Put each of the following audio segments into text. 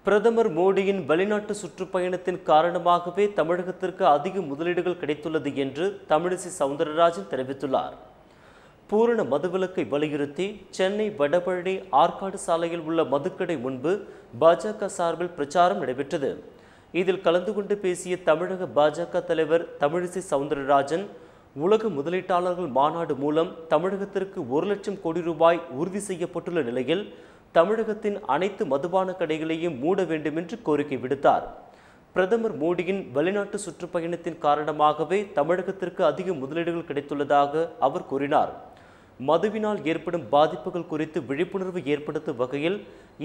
பிரதமர் மோடியின் வெளிநாட்டு சுற்றுப்பயணத்தின் காரணமாகவே தமிழகத்திற்கு அதிக முதலீடுகள் கிடைத்துள்ளது என்று தமிழிசை சவுந்தரராஜன் தெரிவித்துள்ளார். பூரண மதுவிலக்கை வலியுறுத்தி சென்னை வடபழனி ஆற்காடு சாலையில் உள்ள மதுக்கடை முன்பு பாஜக சார்பில் பிரச்சாரம் நடைபெற்றது. இதில் கலந்து கொண்டு பேசிய தமிழக பாஜக தலைவர் தமிழிசை சவுந்தரராஜன், உலக முதலீட்டாளர்கள் மாநாடு மூலம் தமிழகத்திற்கு 1 லட்சம் கோடி ரூபாய் உறுதி செய்யப்பட்டுள்ள நிலையில் தமிழகத்தின் அனைத்து மதுபான கடைகளையும் மூட வேண்டும் என்று கோரிக்கை விடுத்தார். பிரதமர் மோடியின் வெளிநாட்டு சுற்றுப்பயணத்தின் காரணமாகவே தமிழகத்திற்கு அதிக முதலீடுகள் கிடைத்துள்ளதாக அவர் கூறினார். மதுவினால் ஏற்படும் பாதிப்புகள் குறித்து விழிப்புணர்வு ஏற்படுத்தும் வகையில்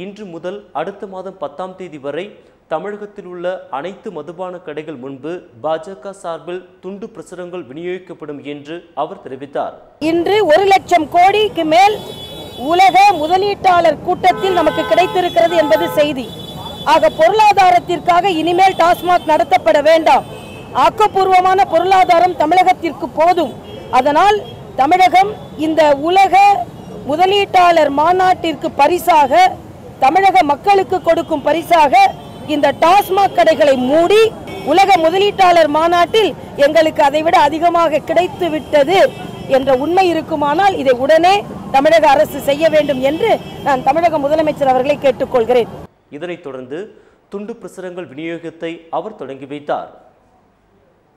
இன்று முதல் அடுத்த மாதம் 10ஆம் தேதி வரை தமிழகத்தில் உள்ள அனைத்து மதுபான கடைகள் முன்பு பாஜக சார்பில் துண்டு பிரசுரங்கள் விநியோகிக்கப்படும் என்று அவர் தெரிவித்தார். இன்று 1 லட்சம் கோடிக்கு மேல் உலக முதலீட்டாளர் கூட்டத்தில் நமக்கு கிடைத்திருக்கிறது என்பது செய்தி. ஆக பொருளாதாரத்திற்காக இனிமேல் டாஸ்மாக் நடத்தப்பட வேண்டாம். ஆக்கப்பூர்வமான பொருளாதாரம் தமிழகத்திற்கு போதும். அதனால் தமிழகம் இந்த உலக முதலீட்டாளர் மாநாட்டிற்கு பரிசாக, தமிழக மக்களுக்கு கொடுக்கும் பரிசாக இந்த டாஸ்மாக் கடைகளை மூடி, உலக முதலீட்டாளர் மாநாட்டில் எங்களுக்கு அதைவிட அதிகமாக கிடைத்து விட்டது என்ற உண்மை இருக்குமானால் இதை உடனே தமிழக அரசு செய்ய வேண்டும் என்று நான் தமிழக முதலமைச்சர் அவர்களை கேட்டுக்கொள்கிறேன். இதனைத் தொடர்ந்து துண்டு பிரசுரங்கள் விநியோகத்தை அவர் தொடங்கி வைத்தார்.